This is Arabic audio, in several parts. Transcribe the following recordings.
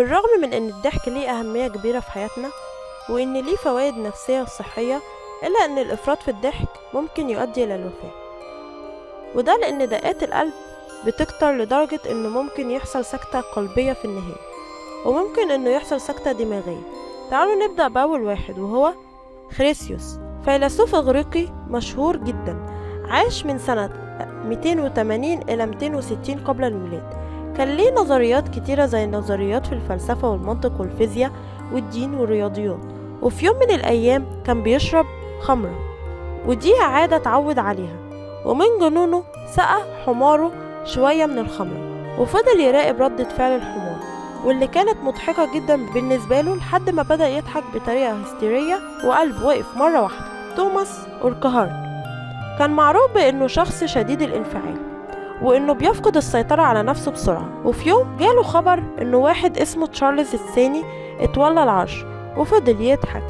بالرغم من ان الضحك ليه أهمية كبيرة في حياتنا وان ليه فوائد نفسية وصحية، إلا ان الإفراط في الضحك ممكن يؤدي إلى الوفاة، وده لان دقات القلب بتكتر لدرجة انه ممكن يحصل سكتة قلبية في النهاية، وممكن انه يحصل سكتة دماغية. تعالوا نبدأ بأول واحد وهو خريسيوس، فيلسوف إغريقي مشهور جدا، عاش من سنة 280 إلى 260 قبل الميلاد. كان ليه نظريات كتيرة زي النظريات في الفلسفة والمنطق والفيزياء والدين والرياضيات. وفي يوم من الأيام كان بيشرب خمرة، ودي عادة اتعود عليها، ومن جنونه سقى حماره شوية من الخمرة وفضل يراقب ردة فعل الحمار، واللي كانت مضحكة جدا بالنسبة له لحد ما بدأ يضحك بطريقة هستيرية وقلبه وقف مرة واحدة. توماس أوركهارت كان معروف بأنه شخص شديد الانفعال وأنه بيفقد السيطرة على نفسه بسرعة. وفي يوم جاله خبر أنه واحد اسمه تشارلز الثاني اتولى العرش، وفضل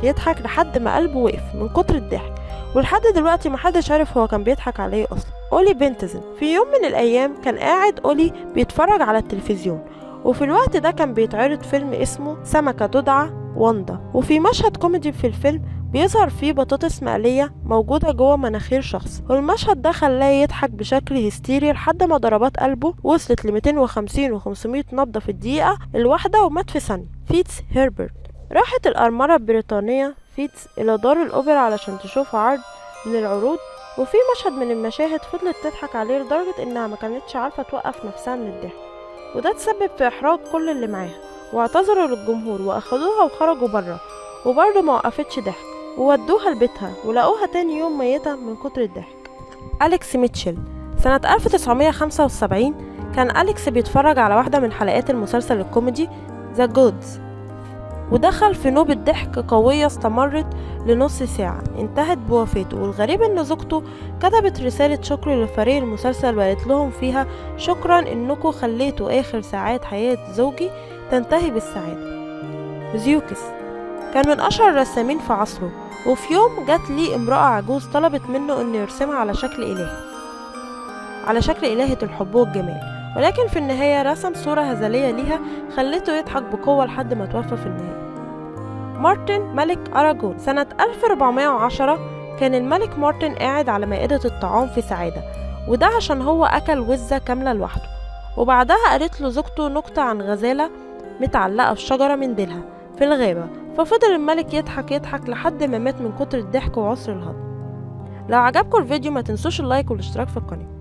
يضحك لحد ما قلبه وقف من كتر الضحك، ولحد دلوقتي محدش عارف هو كان بيضحك عليه أصلا. أولي بنتزن، في يوم من الأيام كان قاعد أولي بيتفرج على التلفزيون، وفي الوقت ده كان بيتعرض فيلم اسمه سمكة تدعى واندا، وفي مشهد كوميدي في الفيلم بيظهر فيه بطاطس مقلية موجودة جوه مناخير شخص، والمشهد ده خلاه يضحك بشكل هستيري لحد ما ضربات قلبه وصلت ل 250 و 500 نبضة في الدقيقة الواحدة ومات في ثانية. فيتس هيربرت، راحت الأرملة البريطانية فيتس إلى دار الأوبرا علشان تشوف عرض من العروض، وفي مشهد من المشاهد فضلت تضحك عليه لدرجة إنها ما كانتش عارفة توقف نفسها من الضحك، وده تسبب في إحراج كل اللي معاها، واعتذروا للجمهور وأخدوها وخرجوا بره، وبرضه ما وقفتش ضحك، وودوها لبيتها ولقوها تاني يوم ميتة من كتر الضحك. أليكس ميتشل، سنة 1975 كان أليكس بيتفرج على واحدة من حلقات المسلسل الكوميدي ذا جودز، ودخل في نوبة ضحك قوية استمرت لنص ساعة انتهت بوفاته. والغريب ان زوجته كتبت رسالة شكر لفريق المسلسل وقالت لهم فيها: شكرا انكم خليتوا اخر ساعات حياة زوجي تنتهي بالسعادة. زيوكس كان من اشهر الرسامين في عصره، وفي يوم جات لي امرأة عجوز طلبت منه انه يرسمها على شكل إلهة الحب والجمال، ولكن في النهاية رسم صورة هزلية ليها خلته يضحك بقوة لحد ما توفى في النهاية. مارتن ملك أراجون، سنة 1410 كان الملك مارتن قاعد على مائدة الطعام في سعادة، وده عشان هو أكل وزة كاملة لوحده، وبعدها قالت له زوجته نكتة عن غزالة متعلقة في شجرة من ديلها في الغابة، ففضل الملك يضحك لحد ما مات من كتر الضحك وعسر الهضم. لو عجبكم الفيديو ما تنسوش اللايك والاشتراك في القناة.